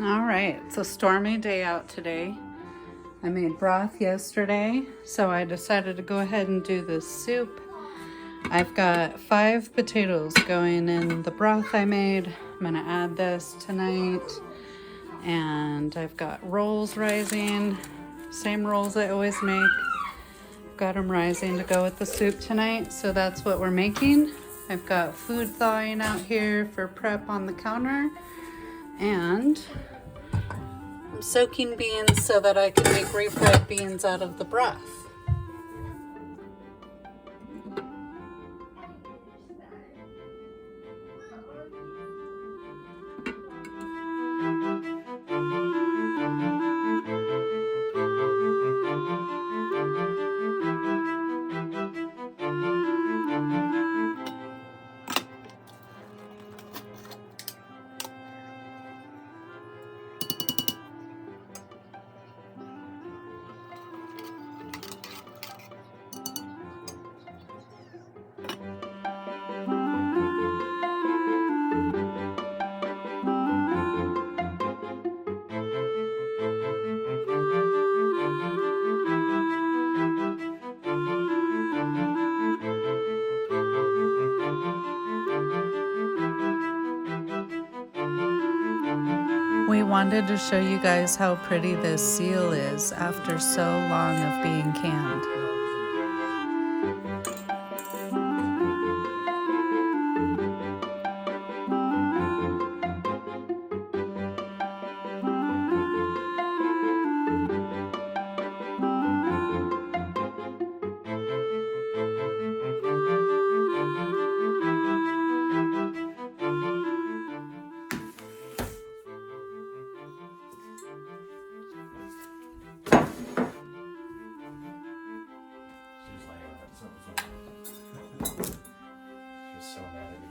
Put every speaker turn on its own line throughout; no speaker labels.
All right, it's a stormy day out today. I made broth yesterday, so I decided to go ahead and do this soup. I've got 5 potatoes going in the broth I made. I'm gonna add this tonight. And I've got rolls rising, same rolls I always make. Got them rising to go with the soup tonight, so that's what we're making. I've got food thawing out here for prep on the counter, and I'm soaking beans so that I can make refried beans out of the broth. We wanted to show you guys how pretty this seal is after so long of being canned.
She's so mad at me.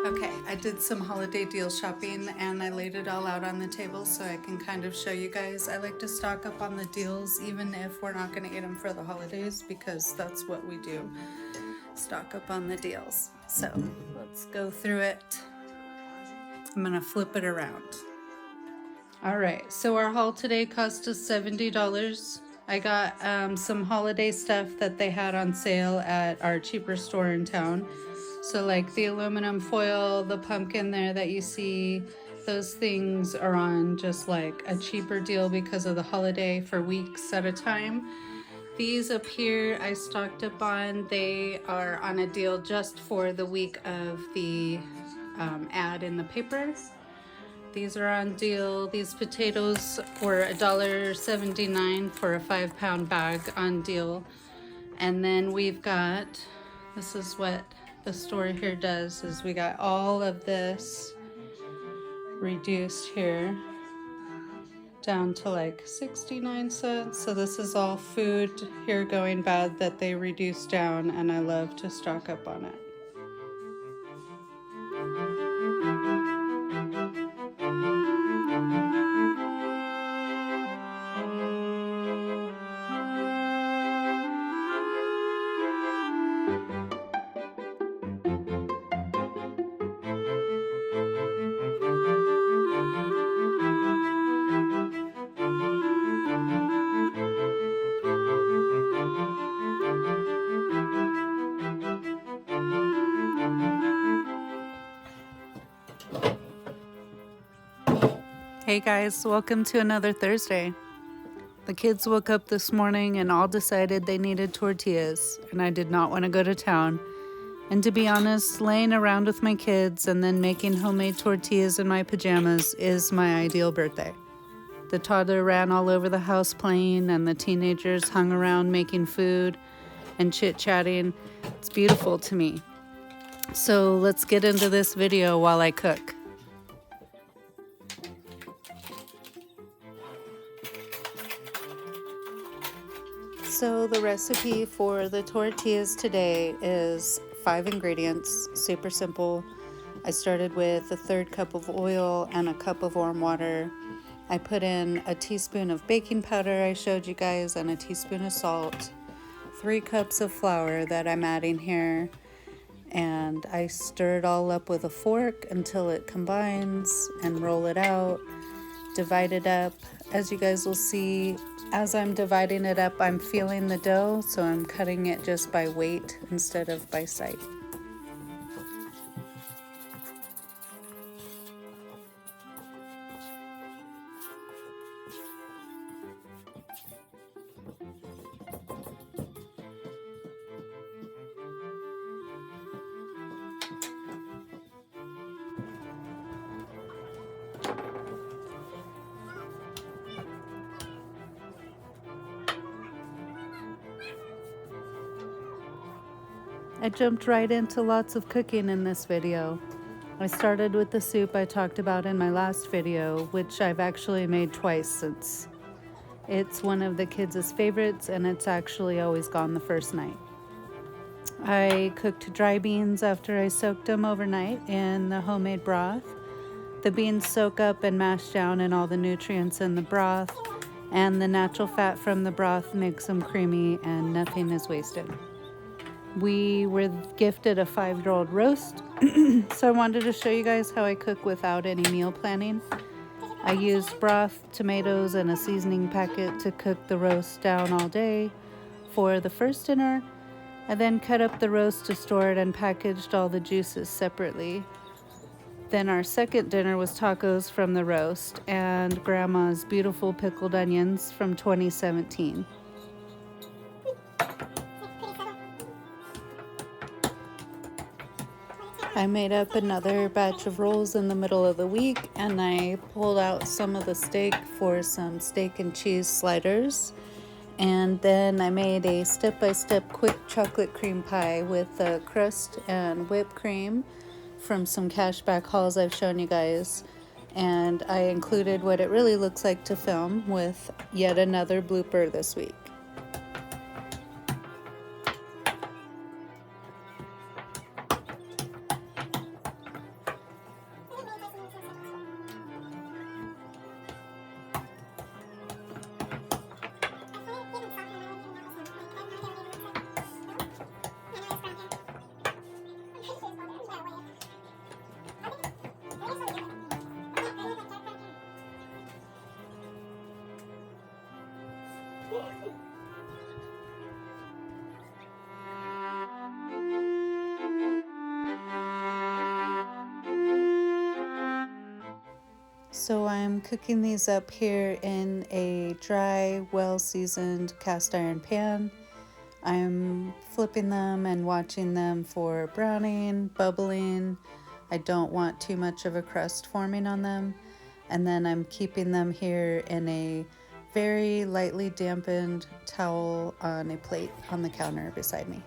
Okay, I did some holiday deal shopping and I laid it all out on the table so I can kind of show you guys. I like to stock up on the deals even if we're not going to eat them for the holidays because that's what we do. stock up on the deals. So let's go through it. I'm gonna flip it around. All right, so our haul today cost us $70. I got some holiday stuff that they had on sale at our cheaper store in town. So like the aluminum foil, the pumpkin there that you see, those things are on just like a cheaper deal because of the holiday for weeks at a time. These up here I stocked up on. They are on a deal just for the week of the ad in the paper. These are on deal. These potatoes were $1.79 for a 5-pound bag on deal. And then we've got, this is what the store here does, is we got all of this reduced here down to like 69 cents. So this is all food here going bad that they reduced down, and I love to stock up on it. Hey guys, welcome to another Thursday. The kids woke up this morning and all decided they needed tortillas, and I did not want to go to town. And to be honest, laying around with my kids and then making homemade tortillas in my pajamas is my ideal birthday. The toddler ran all over the house playing, and the teenagers hung around making food and chit-chatting. It's beautiful to me. So let's get into this video while I cook. So the recipe for the tortillas today is 5 ingredients, super simple. I started with a 1/3 cup of oil and a cup of warm water. I put in a teaspoon of baking powder I showed you guys and a teaspoon of salt, 3 cups of flour that I'm adding here, and I stir it all up with a fork until it combines and roll it out, divide it up. As you guys will see, as I'm dividing it up, I'm feeling the dough, so I'm cutting it just by weight instead of by sight. I jumped right into lots of cooking in this video. I started with the soup I talked about in my last video, which I've actually made twice since it's one of the kids' favorites, and it's actually always gone the first night. I cooked dry beans after I soaked them overnight in the homemade broth. The beans soak up and mash down in all the nutrients in the broth, and the natural fat from the broth makes them creamy and nothing is wasted. We were gifted a 5-year-old roast, so I wanted to show you guys how I cook without any meal planning. I used broth, tomatoes, and a seasoning packet to cook the roast down all day. For the first dinner, I then cut up the roast to store it and packaged all the juices separately. Then our second dinner was tacos from the roast and Grandma's beautiful pickled onions from 2017. I made up another batch of rolls in the middle of the week, and I pulled out some of the steak for some steak and cheese sliders. And then I made a step-by-step quick chocolate cream pie with a crust and whipped cream from some cashback hauls I've shown you guys. And I included what it really looks like to film with yet another blooper this week.
So I'm cooking these up here in a dry, well-seasoned cast iron pan. I'm flipping them and watching them for browning, bubbling. I don't want too much of a crust forming on them. And then I'm keeping them here in a very lightly dampened towel on a plate on the counter beside me.